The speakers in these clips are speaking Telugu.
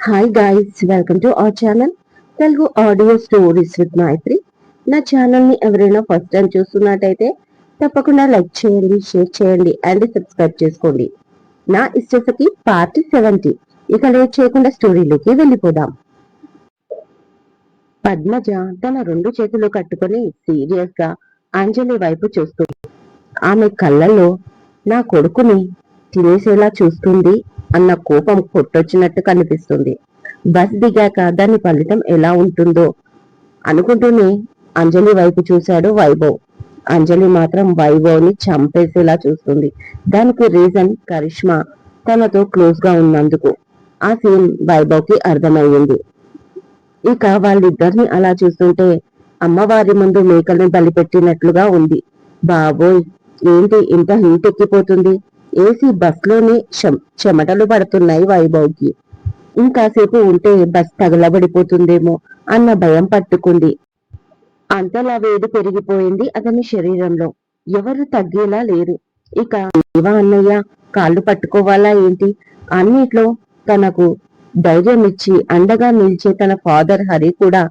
Hi guys, welcome to our channel Telugu audio stories with Maitri. నా ఛానల్ ని ఎవరైనా ఫస్ట్ టైం చూస్తున్నట్టయితే తప్పకుండా లైక్ చేయండి, షేర్ చేయండి అండ్ సబ్స్క్రైబ్ చేసుకోండి. నా ఇష్టతకి పార్ట్ 70. ఇక లేట్ చేయకుండా స్టోరీలోకి వెళ్ళిపోదాం. పద్మజ తన రెండు చేతులు కట్టుకుని సీరియస్ గా అంజలి వైపు చూస్తుంది. ఆమె కళ్ళల్లో నా కొడుకుని తినేసేలా చూస్తుంది అన్న కోపం కొట్టొచ్చినట్టు కనిపిస్తుంది. బస్ దిగాక దాని ఫలితం ఎలా ఉంటుందో అనుకుంటూనే అంజలి వైపు చూశాడు వైభవ్. అంజలి మాత్రం వైభవ్ ని చంపేసేలా చూస్తుంది. దానికి రీజన్ కరిష్మా తనతో క్లోజ్ గా ఉన్నందుకు. ఆ సీన్ వైభవ్ కి అర్థమయ్యింది. ఇక వాళ్ళిద్దరిని అలా చూస్తుంటే అమ్మవారి ముందు మేకల్ని బలిపెట్టినట్లుగా ఉంది. బాబోయ్, ఏంటి ఇంత హీట్ ఎక్కిపోతుంది? ఏసీ బస్ లోనే చెమటలు పడుతున్నాయి వైభవ్కి. ఇంకాసేపు ఉంటే బస్ తగలబడిపోతుందేమో అన్న భయం పట్టుకుంది. అంతలా వేడి పెరిగిపోయింది అతని శరీరంలో. ఎవరు తగ్గేలా లేరు. ఇక దేవా అన్నయ్య కాళ్ళు పట్టుకోవాలా ఏంటి? అన్నిట్లో తనకు ధైర్యం ఇచ్చి అండగా నిలిచే తన ఫాదర్ హరి కూడా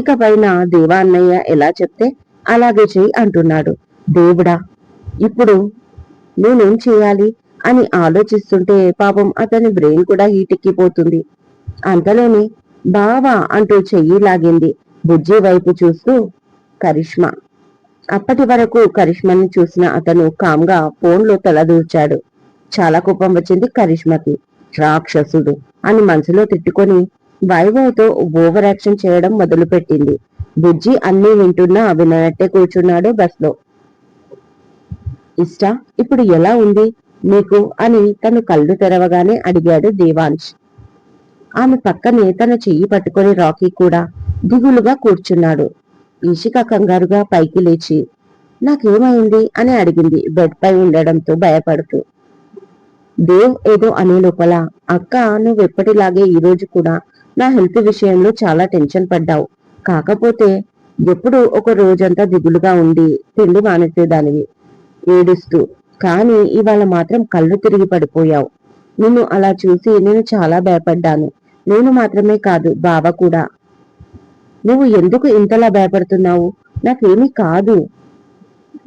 ఇక పైన దేవా అన్నయ్య ఎలా చెప్తే అలాగే చెయ్యి అంటున్నాడు. దేవుడా, ఇప్పుడు నేనేం చేయాలి అని ఆలోచిస్తుంటే పాపం అతని బ్రెయిన్ కూడా హీటెక్కిపోతుంది. అంతలోనే బావా అంటూ చెయ్యి లాగింది బుజ్జి వైపు చూస్తూ కరిష్మా. అప్పటి వరకు కరిష్మాని చూసిన అతను కామ్గా ఫోన్లో తలదూర్చాడు. చాలా కోపం వచ్చింది కరిష్మాకి. రాక్షసుడు అని మనసులో తిట్టుకొని వైభవ్తో ఓవర్ యాక్షన్ చేయడం మొదలుపెట్టింది. బుజ్జి అన్నీ వింటున్నా విననట్టే కూర్చున్నాడు బస్లో. ఇష్ట, ఇప్పుడు ఎలా ఉంది నీకు అని తను కళ్ళు తెరవగానే అడిగాడు దేవాంశ్. ఆమె పక్కనే తన చెయ్యి పట్టుకొని రాకీ కూడా దిగులుగా కూర్చున్నాడు. ఈషిక కంగారుగా పైకి లేచి నాకేమైంది అని అడిగింది బెడ్ పై ఉండడంతో భయపడుతూ. దేవ్ ఏదో అనే లోపల అక్క, నువ్వెప్పటిలాగే ఈరోజు కూడా నా హెల్త్ విషయంలో చాలా టెన్షన్ పడ్డావు. కాకపోతే ఎప్పుడు ఒక రోజంతా దిగులుగా ఉండి తిండి మానేసేదానివి ఏడుస్తూ. కానీ ఇవాళ మాత్రం కళ్ళు తిరిగి పడిపోయావు. నిన్ను అలా చూసి నేను చాలా భయపడ్డాను. నేను మాత్రమే కాదు, బావ కూడా. నువ్వు ఎందుకు ఇంతలా భయపడుతున్నావు? నాకేమీ కాదు.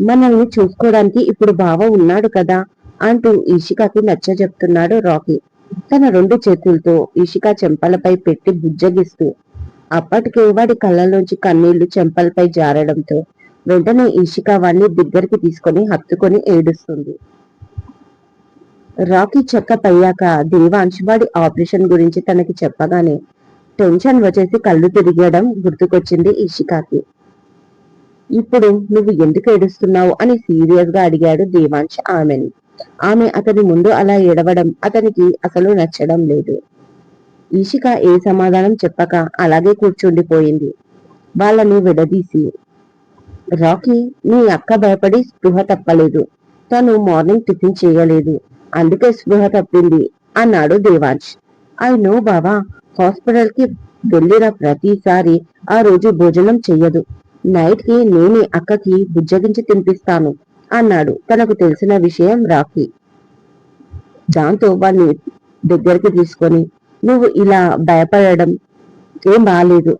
మనల్ని చూసుకోవడానికి ఇప్పుడు బావ ఉన్నాడు కదా అంటూ ఈషికాకి నచ్చ చెప్తున్నాడు రాకీ తన రెండు చేతులతో ఈషిక చెంపలపై పెట్టి బుజ్జగిస్తూ. అప్పటికే వాడి కళ్ళలోంచి కన్నీళ్లు చెంపలపై జారడంతో వెంటనే ఈషిక వాణ్ణి దగ్గరికి తీసుకొని హత్తుకొని ఏడుస్తుంది. రాకీ చెకప్ అయ్యాక దేవాంశ్ వాడి ఆపరేషన్ గురించి తనకి చెప్పగానే టెన్షన్ వచ్చేసి కళ్ళు తిరిగడం గుర్తుకొచ్చింది ఈషికాకి. ఇప్పుడు నువ్వు ఎందుకు ఏడుస్తున్నావు అని సీరియస్ గా అడిగాడు దేవాంశ్ ఆమెని. ఆమె అతని ముందు అలా ఏడవడం అతనికి అసలు నచ్చడం లేదు. ఈషిక ఏ సమాధానం చెప్పక అలాగే కూర్చుండిపోయింది. వాళ్ళని విడదీసి, రాకీ, నీ అక్క భయపడి స్పృహ తప్పలేదు. తను మార్నింగ్ టిఫిన్ చేయలేదు, అందుకే స్పృహ తప్పింది అన్నాడు దేవాంశ్. ఐ నో బావా, హాస్పిటల్ కి వెళ్ళిన ప్రతిసారి ఆ రోజు భోజనం చెయ్యదు. నైట్ కి నేనే అక్కకి బుజ్జగించి తినిపిస్తాను అన్నాడు తనకు తెలిసిన విషయం రాకీ. దాంతో వాణ్ణి దగ్గరికి తీసుకొని, నువ్వు ఇలా భయపడడం ఏం బాలేదు.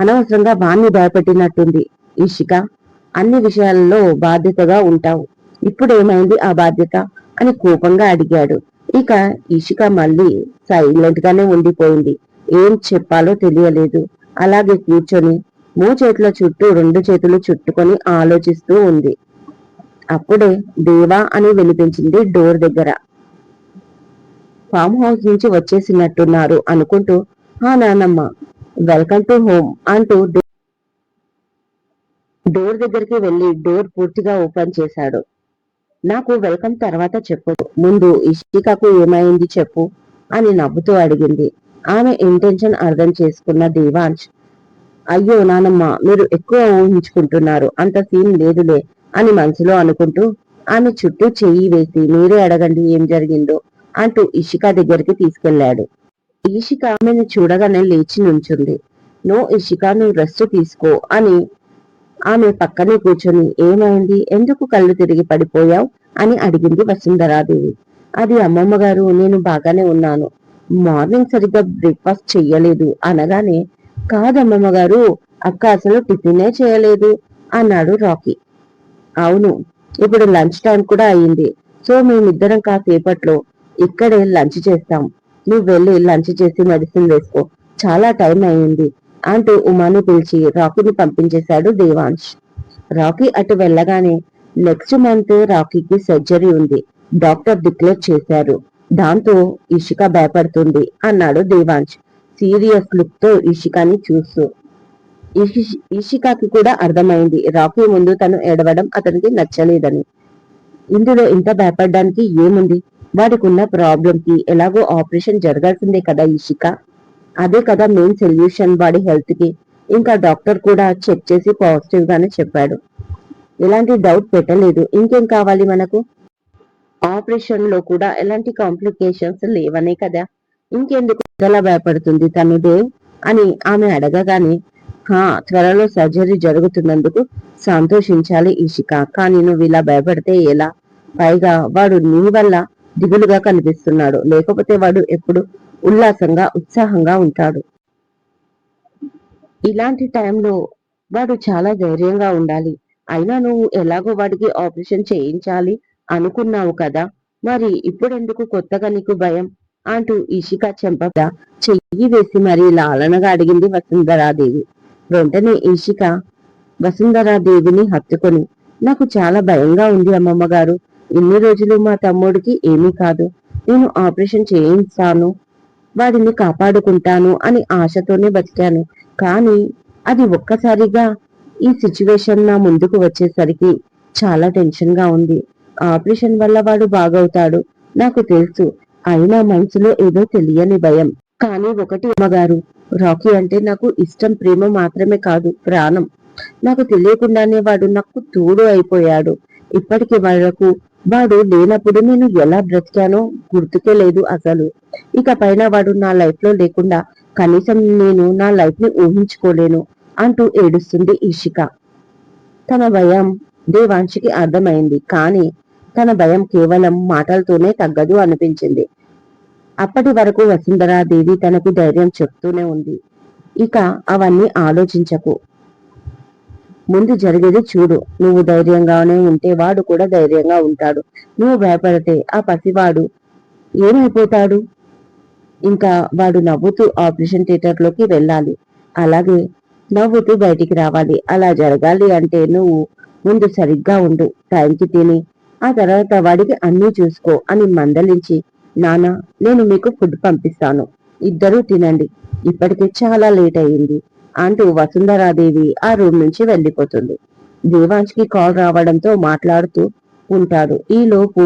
అనవసరంగా వాణ్ణి భయపెట్టినట్టుంది ఈషిక. అన్ని విషయాలలో బాధ్యతగా ఉంటావు. ఇప్పుడేమైంది ఆ బాధ్యత అని కోపంగా అడిగాడు. ఇక ఈషిక మళ్ళీ సైలెంట్ గానే ఉండిపోయింది. ఏం చెప్పాలో తెలియలేదు. అలాగే కూర్చొని చేతుల చుట్టూ రెండు చేతులు చుట్టుకొని ఆలోచిస్తూ ఉంది. అప్పుడే దేవా అని వినిపించింది డోర్ దగ్గర. ఫామ్ హౌస్ నుంచి వచ్చేసినట్టున్నారు అనుకుంటూ, హా నానమ్మ, వెల్కమ్ టు హోమ్ అంటూ డోర్ దగ్గరికి వెళ్లి డోర్ పూర్తిగా ఓపెన్ చేశాడు. నాకు వెల్కమ్ తర్వాత చెప్పు, ముందు ఇషికాకు ఏమైంది చెప్పు అని నవ్వుతూ అడిగింది. ఆమె ఇంటెన్షన్ అర్థం చేసుకున్న దేవాంశ్, అయ్యో నానమ్మ, మీరు ఎక్కువ ఊహించుకుంటున్నారు, అంత సీన్ లేదులే అని మనసులో అనుకుంటూ ఆమె చుట్టూ చెయ్యి వేసి మీరే అడగండి ఏం జరిగిందో అంటూ ఇషిక దగ్గరికి తీసుకెళ్లాడు. ఇషిక ఆమెను చూడగానే లేచి నుంచుంది. నో ఇషిక, నువ్వు రెస్ట్ తీసుకో అని ఆమె పక్కనే కూర్చొని ఏమైంది, ఎందుకు కళ్ళు తిరిగి పడిపోయావు అని అడిగింది వసుంధరాదేవి. అది అమ్మమ్మ గారు, నేను బాగానే ఉన్నాను. మార్నింగ్ సరిగ్గా బ్రేక్ఫాస్ట్ చెయ్యలేదు అనగానే, కాదమ్మమ్మ గారు, అక్క అసలు టిఫినే చేయలేదు అన్నాడు రాకీ. అవును, ఇప్పుడు లంచ్ టైం కూడా అయ్యింది. సో మేమిద్దరం కాసేపట్లో ఇక్కడే లంచ్ చేస్తాం. నువ్వు వెళ్ళి లంచ్ చేసి మెడిసిన్ వేసుకో, చాలా టైం అయింది అంటూ ఉమాని పిలిచి రాకీని పంపించేశాడు దేవాంశ్. రాకీ అటు వెళ్ళగానే, నెక్స్ట్ మంత్ రాకీకి సర్జరీ ఉంది, డాక్టర్ డిక్లేర్ చేశారు. దాంతో ఇషిక భయపడుతుంది అన్నాడు దేవాంశ్ సీరియస్ లుక్ తో ఇషికాని చూస్తూ. ఇషికాకి కూడా అర్థమైంది రాకీ ముందు తను ఏడవడం అతనికి నచ్చలేదని. ఇందులో ఇంత భయపడడానికి ఏముంది, వాడికున్న ప్రాబ్లం కి ఎలాగో ఆపరేషన్ జరగాల్సిందే కదా ఇషిక. అదే కదా మెయిన్ సొల్యూషన్ వాడి హెల్త్ కి. ఇంకా డాక్టర్ కూడా చెక్ చేసి పాజిటివ్ గానే చెప్పాడు. ఎలాంటి డౌట్ పెట్టలేదు. ఇంకేం కావాలి మనకు? ఆపరేషన్ లో కూడా ఎలాంటి కాంప్లికేషన్స్ లేవనే కదా. ఇంకెందుకు ఎలా భయపడుతుంది తను దేవ్ అని ఆమె అడగగానే, త్వరలో సర్జరీ జరుగుతున్నందుకు సంతోషించాలి ఇషిక, కానీ నువ్వు ఇలా భయపడితే ఎలా? పైగా వాడు నీ వల్ల దిగులుగా కనిపిస్తున్నాడు, లేకపోతే వాడు ఎప్పుడు ఉల్లాసంగా ఉత్సాహంగా ఉంటాడు. ఇలాంటి టైంలో వాడు చాలా ధైర్యంగా ఉండాలి. అయినా నువ్వు ఎలాగో వాడికి ఆపరేషన్ చేయించాలి అనుకున్నావు కదా, మరి ఇప్పుడెందుకు కొత్తగా నీకు భయం అంటూ ఇషిక చెంప చెయ్యి వేసి మరీ లాలనగా అడిగింది వసుంధరాదేవి. వెంటనే ఇషిక వసుంధరాదేవిని హత్తుకొని, నాకు చాలా భయంగా ఉంది అమ్మమ్మ గారు. ఇన్ని రోజులు మా తమ్ముడికి ఏమీ కాదు, నేను ఆపరేషన్ చేయిస్తాను, వాడిని కాపాడుకుంటాను అని ఆశతోనే బతికాను. కానీ అది ఒక్కసారిగా ఈ సిచ్యువేషన్ నా ముందుకు వచ్చేసరికి చాలా టెన్షన్ గా ఉంది. ఆపరేషన్ వల్ల వాడు బాగవుతాడు నాకు తెలుసు, అయినా మనసులో ఏదో తెలియని భయం. కానీ ఒకటి అమ్మగారు, రాకీ అంటే నాకు ఇష్టం, ప్రేమ మాత్రమే కాదు, ప్రాణం. నాకు తెలియకుండానే వాడు నాకు తోడు అయిపోయాడు. ఇప్పటికి వరకు వాడు లేనప్పుడు నేను ఎలా బ్రతికానో గుర్తుకే లేదు అసలు. ఇక పైన వాడు నా లైఫ్ లో లేకుండా కనీసం నేను నా లైఫ్ ని ఊహించుకోలేను అంటూ ఏడుస్తుంది ఇషిక. తన భయం దేవాంశికి అర్థమైంది, కానీ తన భయం కేవలం మాటలతోనే తగ్గదు అనిపించింది. అప్పటి వరకు వసుంధరాదేవి తనకు ధైర్యం చెప్తూనే ఉంది. ఇక అవన్నీ ఆలోచించకు, ముందు జరిగేది చూడు. నువ్వు ధైర్యంగానే ఉంటే వాడు కూడా ధైర్యంగా ఉంటాడు. నువ్వు భయపడితే ఆ పసివాడు ఏమైపోతాడు? ఇంకా వాడు నవ్వుతూ ఆపరేషన్ థియేటర్ లోకి వెళ్ళాలి, అలాగే నవ్వుతూ బయటికి రావాలి. అలా జరగాలి అంటే నువ్వు ముందు సరిగ్గా ఉండు, టైంకి తిని ఆ తర్వాత వాడికి అన్నీ చూసుకో అని మందలించి, నాన్న నేను మీకు ఫుడ్ పంపిస్తాను, ఇద్దరూ తినండి, ఇప్పటికే చాలా లేట్ అయింది అంటూ వసుంధరాదేవి ఆ రూమ్ నుంచి వెళ్ళిపోతుంది. దేవాంశ్కి కాల్ రావడంతో మాట్లాడుతూ ఉంటాడు. ఈ లోపు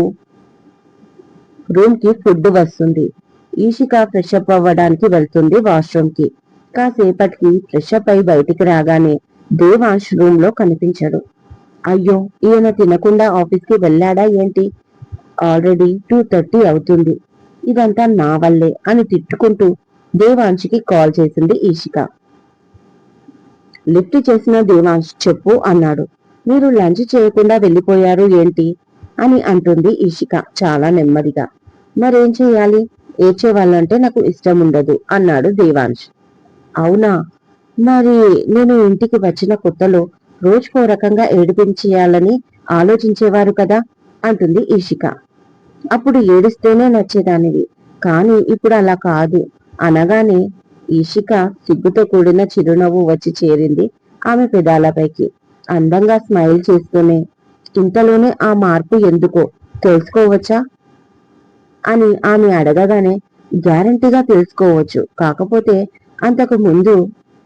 రూమ్ కి ఫుడ్ వస్తుంది. ఈషిక ఫ్రెష్ అప్ అవ్వడానికి వెళ్తుంది వాష్రూమ్ కి. కాసేపటికి ఫ్రెష్ అప్ అయి బయటికి రాగానే దేవాంశ్ రూమ్ లో కనిపించడు. అయ్యో, ఈయన తినకుండా ఆఫీస్ కి వెళ్ళాడా ఏంటి? ఆల్రెడీ 2:30 అవుతుంది, ఇదంతా నా వల్లే అని తిట్టుకుంటూ దేవాంశ్కి కాల్ చేసింది ఈషిక. లిఫ్ట్ చేసిన దేవాంశ్ చెప్పు అన్నాడు. మీరు లంచ్ చేయకుండా వెళ్ళిపోయారు ఏంటి అని అంటుంది ఈషిక చాలా నెమ్మదిగా. మరేం చెయ్యాలి, ఏడ్చేవాళ్ళంటే నాకు ఇష్టం ఉండదు అన్నాడు దేవాంశ్. అవునా, మరి నేను ఇంటికి వచ్చిన కొత్తలో రోజుకో రకంగా ఏడిపించేయాలని ఆలోచించేవారు కదా అంటుంది ఈషిక. అప్పుడు ఏడిస్తేనే నచ్చేదానివి, కానీ ఇప్పుడు అలా కాదు అనగానే ఈషిక సిగ్గుతో కూడిన చిరునవ్వు వచ్చి చేరింది ఆమె పెదాలపైకి. అందంగా స్మైల్ చేస్తూనే, ఇంతలోనే ఆ మార్పు ఎందుకో తెలుసుకోవచ్చా అని ఆమె అడగగానే, గ్యారంటీగా తెలుసుకోవచ్చు, కాకపోతే అంతకు ముందు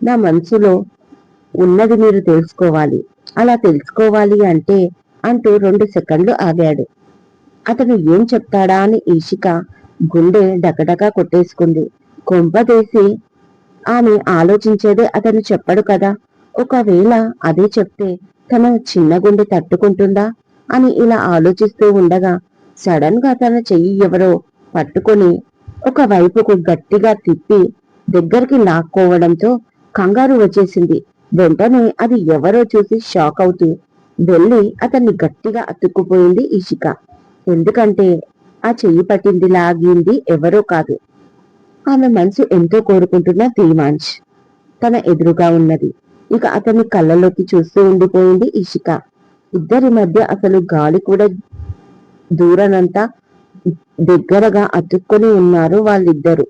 నా మనసులో ఉన్నది మీరు తెలుసుకోవాలి. అలా తెలుసుకోవాలి అంటే అంటూ 2 సెకండ్లు ఆగాడు. అతను ఏం చెప్తాడా అని ఈషిక గుండె డకడకా కొట్టేసుకుంది. కొంపదీసి ఆమె ఆలోచించేదే అతను చెప్పడు కదా, ఒకవేళ అదే చెప్తే తన చిన్న గుండె తట్టుకుంటుందా అని ఇలా ఆలోచిస్తూ ఉండగా సడన్ గా తన చెయ్యి ఎవరో పట్టుకొని ఒక వైపుకు గట్టిగా తిప్పి దగ్గరికి లాక్కోవడంతో కంగారు వచ్చేసింది. వెంటనే అది ఎవరో చూసి షాక్ అవుతూ వెళ్ళి అతన్ని గట్టిగా అతుక్కుపోయింది ఈషిక. ఎందుకంటే ఆ చెయ్యి పట్టింది లాగింది ఎవరో కాదు, ఆమె మనసు ఎంతో కోరుకుంటున్న ధీమాంష్ తన ఎదురుగా ఉన్నది. ఇక అతని కళ్ళలోకి చూస్తూ ఉండిపోయింది ఇషిక. ఇద్దరి మధ్య అసలు గాలి కూడా దూరనంత దగ్గరగా అతుక్కొని ఉన్నారు వాళ్ళిద్దరు.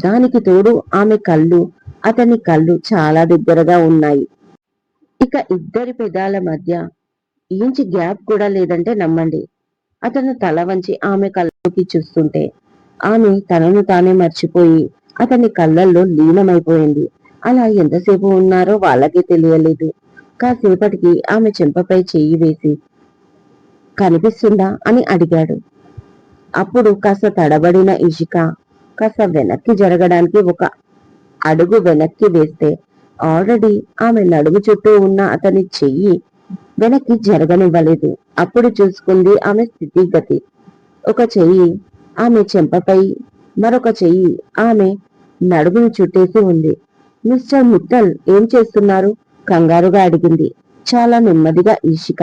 దానికి తోడు ఆమె కళ్ళు అతని కళ్ళు చాలా దగ్గరగా ఉన్నాయి. ఇక ఇద్దరి పెదాల మధ్య ఇంచి గ్యాప్ కూడా లేదంటే నమ్మండి. అతను తల వంచి ఆమె కళ్ళలోకి చూస్తుంటే ఆమె తనను తానే మర్చిపోయి అతని కళ్ళల్లో లీనమైపోయింది. అలా ఎంతసేపు ఉన్నారో వాళ్ళకే తెలియలేదు. కాసేపటికి ఆమె చెంపపై చెయ్యి వేసి కనిపిస్తుందా అని అడిగాడు. అప్పుడు కాస్త తడబడిన ఇషిక కాస్త వెనక్కి జరగడానికి ఒక అడుగు వెనక్కి వేస్తే ఆల్రెడీ ఆమె నడుము చుట్టూ ఉన్న అతని చెయ్యి వెనక్కి జరగనివ్వలేదు. అప్పుడు చూసుకుంది ఆమె స్థితిగతి. ఒక చెయ్యి ఆమె చెంపపై, మరొక చెయ్యి ఆమె నడుమును చుట్టేసి ఉంది. మిస్టర్ మిత్తల్ ఏం చేస్తున్నారు? కంగారుగా అడిగింది చాలా నెమ్మదిగా ఇషిక.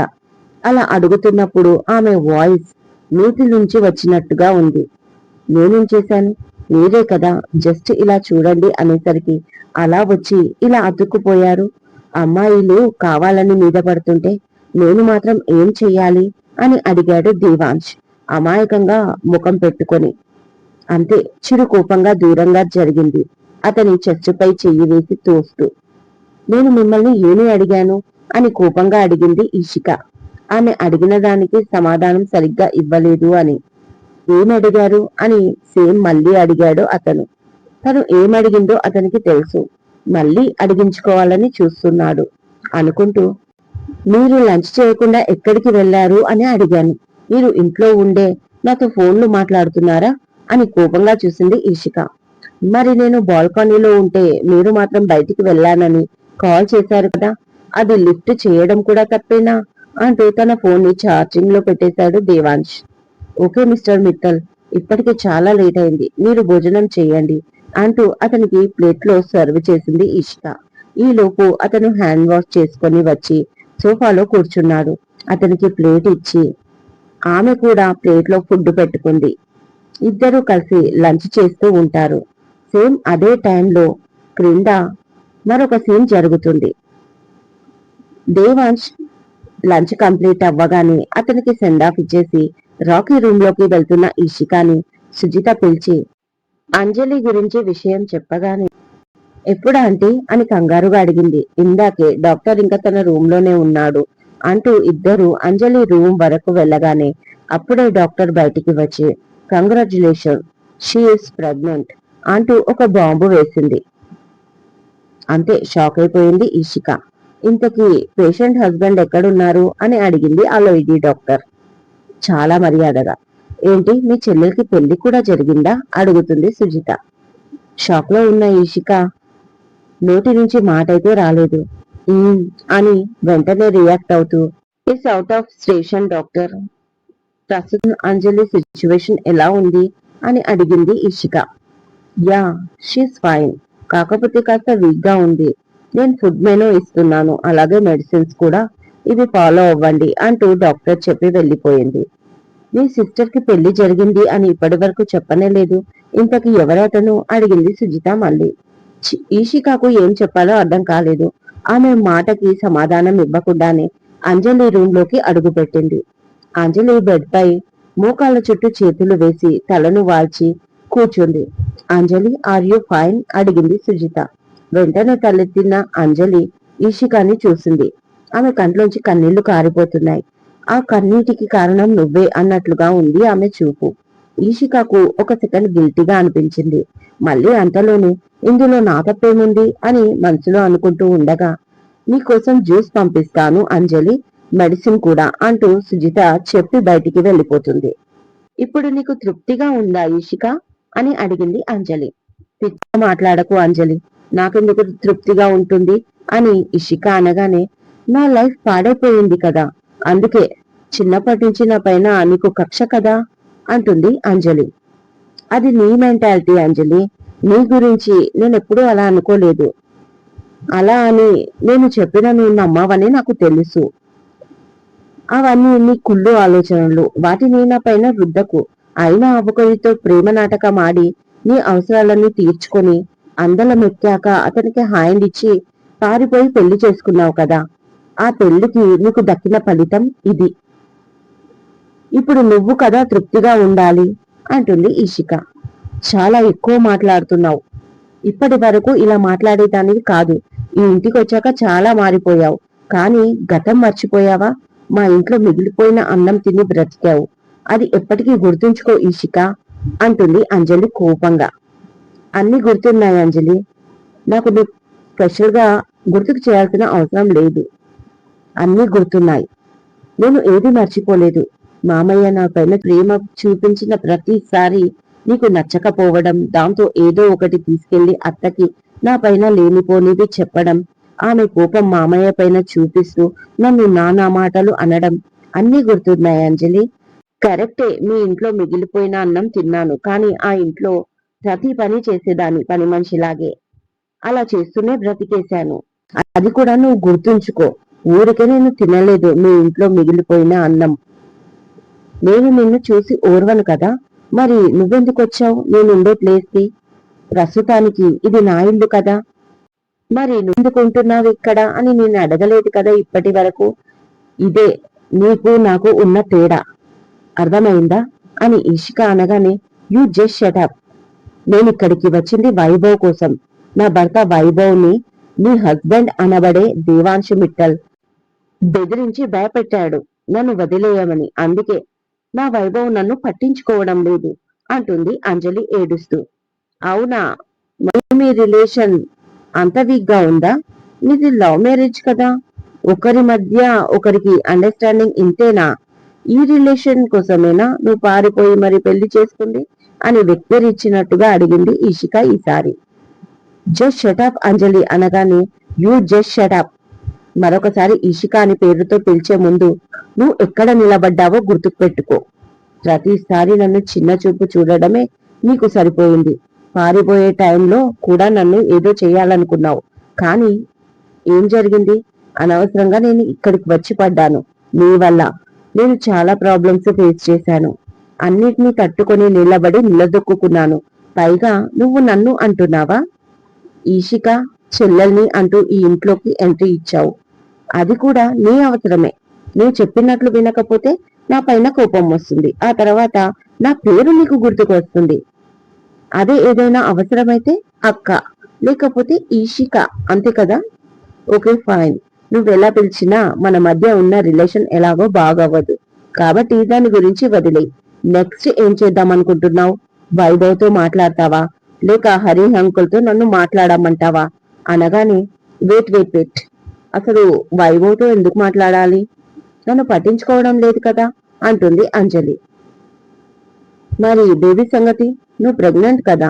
అలా అడుగుతున్నప్పుడు ఆమె వాయిస్ నూతి నుంచి వచ్చినట్టుగా ఉంది. నేనేం చేశాను? మీరే కదా జస్ట్ ఇలా చూడండి అనేసరికి అలా వచ్చి ఇలా అతుక్కుపోయారు. అమ్మాయిలు కావాలని మీద పడుతుంటే నేను మాత్రం ఏం చెయ్యాలి అని అడిగాడు దేవాంశ్ అమాయకంగా ముఖం పెట్టుకొని. అంతే చిరు కోపంగా దూరంగా జరిగింది అతని చెస్టుపై చెయ్యి వేసి తోస్తూ. నేను మిమ్మల్ని ఏమి అడిగాను అని కోపంగా అడిగింది ఇషిక. ఆమె అడిగిన దానికి సమాధానం సరిగ్గా ఇవ్వలేదు అని. ఏమడిగారు అని సేమ్ మళ్ళీ అడిగాడు అతను. తను ఏమడిగిందో అతనికి తెలుసు. మళ్ళీ అడిగించుకోవాలని చూస్తున్నాడు అనుకుంటూ, మీరు లంచ్ చేయకుండా ఎక్కడికి వెళ్లారు అని అడిగాను. మీరు ఇంట్లో ఉండే నాతో ఫోన్లు మాట్లాడుతున్నారా అని కోపంగా చూసింది ఇషిక. మరి నేను బాల్కనీలో ఉంటే మీరు మాత్రం బయటికి వెళ్ళానని కాల్ చేశారు కదా, అది లిఫ్ట్ చేయడం కూడా తప్పేనా అంటూ తన ఫోన్ ని ఛార్జింగ్ లో పెట్టేశాడు దేవాంశ్. ఓకే మిస్టర్ మిత్తల్, ఇప్పటికే చాలా లేట్ అయింది, మీరు భోజనం చేయండి అంటూ అతనికి ప్లేట్ లో సర్వ్ చేసింది ఇషిక. ఈలోపు అతను హ్యాండ్ వాష్ చేసుకొని వచ్చి సోఫాలో కూర్చున్నాడు. అతనికి ప్లేట్ ఇచ్చి ఆమె కూడా ప్లేట్ లో ఫుడ్ పెట్టుకుంది. ఇద్దరూ కలిసి లంచ్ చేస్తూ ఉంటారు. సేమ్ అదే టైంలో క్రింద మరొక సీన్ జరుగుతుంది. దేవాంశ్ లంచ్ కంప్లీట్ అవ్వగానే అతనికి సెండ్ ఆఫ్ ఇచ్చేసి రాకీ రూమ్ లోకి వెళ్తున్న ఇషికాని సుజిత పిలిచి అంజలి గురించి విషయం చెప్పగానే ఎప్పుడు ఆంటీ అని కంగారుగా అడిగింది. ఇందాకే డాక్టర్ ఇంకా తన రూమ్ లోనే ఉన్నాడు అంటూ ఇద్దరు అంజలి రూమ్ వరకు వెళ్ళగానే అప్పుడే డాక్టర్ బయటికి వచ్చి కంగ్రాచులేషన్ షీ ఈస్ ప్రెగ్నెంట్ అంటూ ఒక బాంబు వేసింది. అంతే షాక్ అయిపోయింది ఇషిక. ఇంతకీ పేషెంట్ హస్బెండ్ ఎక్కడున్నారు అని అడిగింది ఆ లేడీ డాక్టర్ చాలా మర్యాదగా. ఏంటి మీ చెల్లెలకి పెళ్లి కూడా జరిగిందా అడుగుతుంది సుజిత. షాక్ లో ఉన్న ఇషిక నోటి నుంచి మాట అయితే రాలేదు. అని వెంటనే రియాక్ట్ అవుతూ is out of station doctor, ప్రస్తుతం అంజలి సిచ్యువేషన్ ఎలా ఉంది అని అడిగింది ఇషిక. యా షీస్ ఫైన్, కాకపోతే కాస్త వీక్ గా ఉంది. నేను ఫుడ్ మెనూ ఇస్తున్నాను, అలాగే మెడిసిన్స్ కూడా, ఇవి ఫాలో అవ్వండి అంటూ డాక్టర్ చెప్పి వెళ్ళిపోయింది. మీ సిస్టర్ కి పెళ్లి జరిగింది అని ఇప్పటి వరకు చెప్పనే లేదు, ఇంతకి ఎవరతను అడిగింది సుజిత మళ్ళీ. ఈషికాకు ఏం చెప్పాలో అర్థం కాలేదు. ఆమె మాటకి సమాధానం ఇవ్వకుండానే అంజలి రూమ్ లోకి అడుగుపెట్టింది. అంజలి బెడ్ పై మోకాళ్ళ చుట్టూ చేతులు వేసి తలను వాల్చి కూర్చుంది. అంజలి ఆర్ యూ ఫైన్ అడిగింది సుజిత. వెంటనే తలెత్తిన అంజలి ఈషికాని చూసింది. ఆమె కంట్లోంచి కన్నీళ్లు కారిపోతున్నాయి. ఆ కన్నీటికి కారణం నువ్వే అన్నట్లుగా ఉంది ఆమె చూపు. ఈషికాకు ఒక సెకండ్ గిల్టీగా అనిపించింది. మళ్ళీ అంతలోనే ఇందులో నా తప్పేముంది అని మనసులో అనుకుంటూ ఉండగా, నీకోసం జ్యూస్ పంపిస్తాను అంజలి, మెడిసిన్ కూడా అంటూ సుజిత చెప్పి బయటికి వెళ్ళిపోతుంది. ఇప్పుడు నీకు తృప్తిగా ఉందా ఈషిక అని అడిగింది అంజలి. పిచ్చిగా మాట్లాడకు అంజలి, నాకెందుకు తృప్తిగా ఉంటుంది అని ఇషిక అనగానే, నా లైఫ్ పాడైపోయింది కదా, అందుకే చిన్నప్పటి నుంచి నా పైన నీకు కక్ష కదా అంటుంది అంజలి. అది నీ మెంటాలిటీ అంజలి, నీ గురించి నేనెప్పుడూ అలా అనుకోలేదు. అలా అని నేను చెప్పిన నువ్వు నమ్మవని నాకు తెలుసు. అవన్నీ నీ కుళ్ళు ఆలోచనలు, వాటిని నా పైన రుద్దకు. అయినా ఒకరితో ప్రేమ నాటకం ఆడి నీ అవసరాలన్నీ తీర్చుకొని అందలం ఎక్కాక అతనికి హ్యాండ్ ఇచ్చి పారిపోయి పెళ్లి చేసుకున్నావు కదా, ఆ పెళ్లికి నీకు దక్కిన ఫలితం ఇది. ఇప్పుడు నువ్వు కదా తృప్తిగా ఉండాలి అంటుంది ఇషిక. చాలా ఎక్కువ మాట్లాడుతున్నావు. ఇప్పటి వరకు ఇలా మాట్లాడేదానివి కాదు. ఈ ఇంటికి వచ్చాక చాలా మారిపోయావు. కానీ గతం మర్చిపోయావా? మా ఇంట్లో మిగిలిపోయిన అన్నం తిని బ్రతికావు. అది ఎప్పటికీ గుర్తుంచుకో ఇషిక అంటుంది అంజలి కోపంగా. అన్ని గుర్తున్నాయి అంజలి. నాకు నువ్వు స్పెషల్ గా గుర్తుకు చేయాల్సిన అవసరం లేదు. అన్ని గుర్తున్నాయి. నేను ఏది మర్చిపోలేదు. మామయ్య నా పైన ప్రేమ చూపించిన ప్రతిసారి నీకు నచ్చకపోవడం, దాంతో ఏదో ఒకటి తీసుకెళ్లి అత్తకి నా పైన లేనిపోనివి చెప్పడం, ఆమె కోపం మామయ్య పైన చూపిస్తూ నన్ను నానా మాటలు అనడం అన్ని గుర్తున్నాయి అంజలి. కరెక్టే, మీ ఇంట్లో మిగిలిపోయిన అన్నం తిన్నాను. కానీ ఆ ఇంట్లో ప్రతి పని చేసేదాన్ని పని మనిషిలాగే. అలా చేస్తూనే బ్రతికేశాను. అది కూడా నువ్వు గుర్తుంచుకో. ఊరికే నేను తినలేదు మీ ఇంట్లో మిగిలిపోయిన అన్నం. నేను నిన్ను చూసి ఓర్వను కదా. మరి నువ్వెందుకు వచ్చావు నేనుండే ప్లేస్ కి? ప్రస్తుతానికి ఇది నా ఇల్లు కదా. మరి నువ్వెందుకు ఉంటున్నావు ఇక్కడ అని నేను అడగలేదు కదా ఇప్పటి వరకు. ఇదే నీకు నాకు ఉన్న తేడా, అర్థమైందా అని ఇషిక అనగానే, యూ జస్ట్ షటప్. నేను ఇక్కడికి వచ్చింది వైభవ్ కోసం. నా భర్త వైభవ్ ని నీ హస్బెండ్ అనబడే దేవాంశు మిట్టల్ బెదిరించి భయపెట్టాడు నన్ను వదిలేయమని. అందుకే నా వైభవ్ నన్ను పట్టించుకోవడం లేదు అంటుంది అంజలి ఏడుస్తూ. అవునా, మీ రిలేషన్ అంత వీక్ గా ఉందా? మీది లవ్ మ్యారేజ్ కదా. ఒకరి మధ్య ఒకరికి అండర్స్టాండింగ్ ఇంతేనా? ఈ రిలేషన్ కోసమేనా నువ్వు పారిపోయి మరి పెళ్లి చేసుకుంది అని వెక్కిరిచ్చినట్టుగా అడిగింది ఇషిక ఈసారి. జస్ట్ షటప్ అంజలి అనగానే, యూ జస్ట్ షటప్. మరొకసారి ఇషిక అని పేరుతో పిలిచే ముందు నువ్వు ఎక్కడ నిలబడ్డావో గుర్తుకు పెట్టుకో. ప్రతిసారి నన్ను చిన్న చూపు చూడడమే నీకు సరిపోయింది. పారిపోయే టైంలో కూడా నన్ను ఏదో చేయాలనుకున్నావు. కానీ ఏం జరిగింది? అనవసరంగా నేను ఇక్కడికి వచ్చి పడ్డాను నీ వల్ల. నేను చాలా ప్రాబ్లమ్స్ ఫేస్ చేశాను. అన్నిటినీ తట్టుకొని నిలబడి నిలదొక్కున్నాను. పైగా నువ్వు నన్ను అంటున్నావా? ఈషిక చెల్లెల్ని అంటూ ఈ ఇంట్లోకి ఎంట్రీ ఇచ్చావు. అది కూడా నీ అవసరమే. నువ్వు చెప్పినట్లు వినకపోతే నా పైన కోపం వస్తుంది. ఆ తర్వాత నా పేరు నీకు గుర్తుకు వస్తుంది. అదే ఏదైనా అవసరమైతే అక్క, లేకపోతే ఈషిక, అంతే కదా. Okay fine. నువ్వెలా పిలిచినా మన మధ్య ఉన్న రిలేషన్ ఎలాగో బాగవ్వదు. కాబట్టి దాని గురించి వదిలేయి. నెక్స్ట్ ఏం చేద్దాం అనుకుంటున్నావు? వైభవ్ తో మాట్లాడతావా, లేక హరి అంకుల్ తో నన్ను మాట్లాడమంటావా అనగానే, వెయిట్ వెయిట్ వెయిట్, అసలు వైభవ్ తో ఎందుకు మాట్లాడాలి? నన్ను పట్టించుకోవడం లేదు కదా అంటుంది అంజలి. మరి బేబీ సంగతి? నువ్వు ప్రెగ్నెంట్ కదా.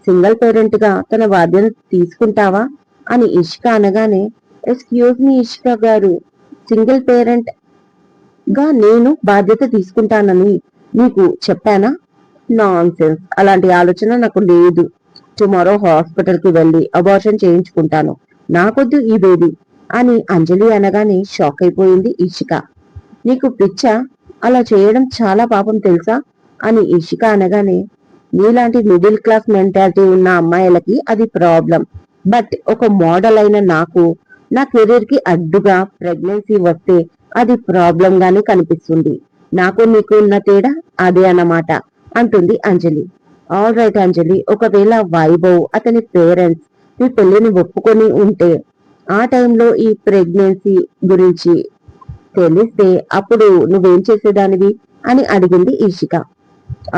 సింగిల్ పేరెంట్ గా తన బాధ్యత తీసుకుంటావా అని ఇషిక అనగానే, ఎక్స్క్యూజ్ మీ ఇషిక గారు, సింగిల్ పేరెంట్ గా నేను బాధ్యత తీసుకుంటానని నీకు చెప్పానా? Non sense. అలాంటి ఆలోచన నాకు లేదు. టుమారో హాస్పిటల్ కి వెళ్లి అబార్షన్ చేయించుకుంటాను. నాకొద్దు ఈ బేబీ అని అంజలి అనగానే షాక్ అయిపోయింది ఇషిక. నీకు పిచ్చా? అలా చేయడం చాలా పాపం తెలుసా అని ఇషిక అనగానే, నీలాంటి మిడిల్ క్లాస్ మెంటాలిటీ ఉన్న అమ్మాయిలకి అది ప్రాబ్లం. బట్ ఒక మోడల్ అయిన నాకు నా కెరీర్ కి అడ్డుగా ప్రెగ్నెన్సీ వస్తే అది ప్రాబ్లం గానే కనిపిస్తుంది. నాకు నీకు ఉన్న తేడా అదే అన్నమాట అంటుంది అంజలి. ఆల్ రైట్ అంజలి, ఒకవేళ వైభవ్ అతని పేరెంట్స్ నీ పెళ్లిని ఒప్పుకొని ఉంటే ఆ టైంలో ఈ ప్రెగ్నెన్సీ గురించి తెలిస్తే అప్పుడు నువ్వేం చేసేదానివి అని అడిగింది ఇషిక.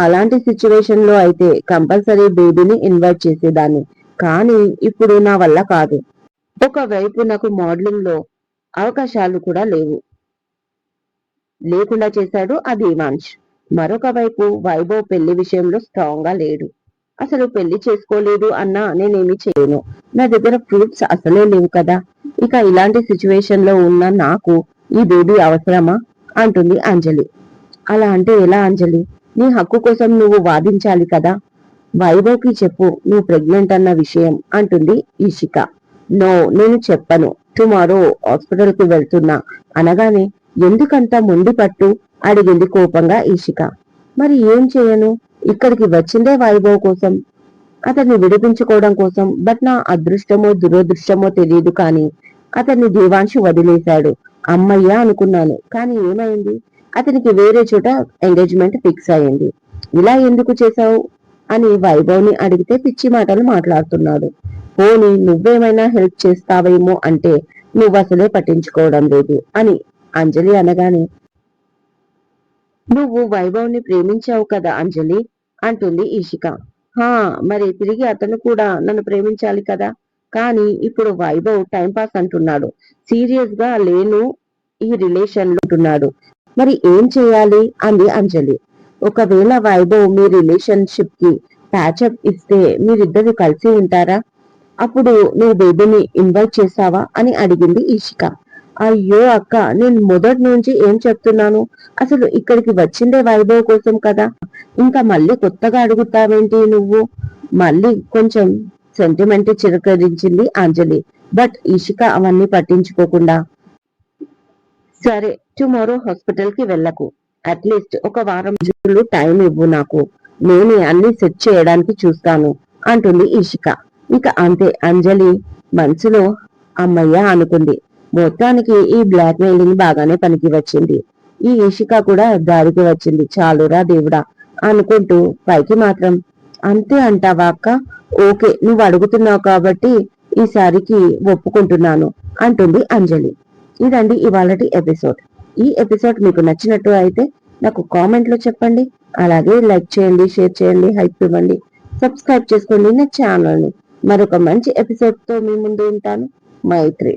అలాంటి సిచ్యువేషన్ లో అయితే కంపల్సరీ బేబీని ఇన్వైట్ చేసేదాన్ని. కానీ ఇప్పుడు నా వల్ల కాదు. ఒకవైపు నాకు మోడలింగ్ లో అవకాశాలు కూడా లేకుండా చేశాడు ఆ దేవాంశ్. మరొక వైపు వైభవ్ పెళ్లి విషయంలో స్ట్రాంగ్ గా లేడు. అసలు పెళ్లి చేసుకోలేదు అన్నా నేనేమి చేయను. నా దగ్గర ప్రూఫ్స్ అసలే లేవు కదా. ఇక ఇలాంటి సిచ్యువేషన్ లో ఉన్న నాకు ఈ బేబీ అవసరమా అంటుంది అంజలి. అలా అంటే ఎలా అంజలి? నీ హక్కు కోసం నువ్వు వాదించాలి కదా. వైభవ్ కి చెప్పు నువ్వు ప్రెగ్నెంట్ అన్న విషయం అంటుంది ఇషిక. నో, నేను చెప్పను. టుమారో హాస్పిటల్ కి వెళ్తున్నా అనగానే, ఎందుకంత మొండి పట్టు అడిగింది కోపంగా ఇషిక. మరి ఏం చేయను? ఇక్కడికి వచ్చిందే వైభవ్ కోసం. అతన్ని విడిపించుకోవడం కోసం. బట్ నా అదృష్టమో దురదృష్టమో తెలియదు కానీ అతన్ని దేవాంశు వదిలేశాడు. అమ్మయ్య అనుకున్నాను. కానీ ఏమైంది? అతనికి వేరే చోట ఎంగేజ్మెంట్ ఫిక్స్ అయింది. ఇలా ఎందుకు చేశావు అని వైభవ్ని అడిగితే పిచ్చి మాటలు మాట్లాడుతున్నాడు. పోనీ నువ్వేమైనా హెల్ప్ చేస్తావేమో అంటే నువ్వు అసలే పట్టించుకోవడం లేదు అని అంజలి అనగానే, నువ్వు వైభవ్ని ప్రేమించావు కదా అంజలి అంటుంది ఈషిక. హా, మరి తిరిగి అతను కూడా నన్ను ప్రేమించాలి కదా. కానీ ఇప్పుడు వైభవ్ టైంపాస్ అంటున్నాడు. సీరియస్ గా లేను ఈ రిలేషన్ లో అంటున్నాడు. మరి ఏం చేయాలి అంది అంజలి. ఒకవేళ వైభవ్ మీ రిలేషన్షిప్ కి ప్యాచప్ ఇస్తే మీరిద్దరు కలిసి ఉంటారా? అప్పుడు నువ్వు బేబీని ఇన్వైట్ చేసావా అని అడిగింది ఈషిక. అయ్యో అక్క, నేను మొదటి నుంచి ఏం చెప్తున్నాను? అసలు ఇక్కడికి వచ్చిందే వైభవ్ కోసం కదా. ఇంకా మళ్ళీ కొత్తగా అడుగుతావేంటి నువ్వు? మళ్ళీ కొంచెం సెంటిమెంట్ చిరకరించింది అంజలి. బట్ ఈషిక అవన్నీ పట్టించుకోకుండా, సరే టుమారో హాస్పిటల్ కి వెళ్ళకు. అట్లీస్ట్ ఒక వారం రోజులు టైం ఇవ్వు నాకు. నేనే అన్ని సెట్ చేయడానికి చూస్తాను అంటుంది ఈషిక. ఇక అంతే. అంజలి మనసులో అమ్మయ్య అనుకుంది. మొత్తానికి ఈ బ్లాక్ మెయిలింగ్ బాగానే పనికి వచ్చింది. ఈ ఈషిక కూడా దారికి వచ్చింది. చాలురా దేవుడా అనుకుంటూ పైకి మాత్రం, అంతే అంటావా అక్క? ఓకే, నువ్వు అడుగుతున్నావు కాబట్టి ఈసారికి ఒప్పుకుంటున్నాను అంటుంది అంజలి. ఇదండి ఇవాళటి ఎపిసోడ్. ఈ ఎపిసోడ్ మీకు నచ్చినట్టు అయితే నాకు కామెంట్ లో చెప్పండి. అలాగే లైక్ చేయండి, షేర్ చేయండి, హైప్ ఇవ్వండి, సబ్స్క్రైబ్ చేసుకోండి నా ఛానల్ ని. మరొక మంచి ఎపిసోడ్ తో మీ ముందు ఉంటాను. మైత్రి.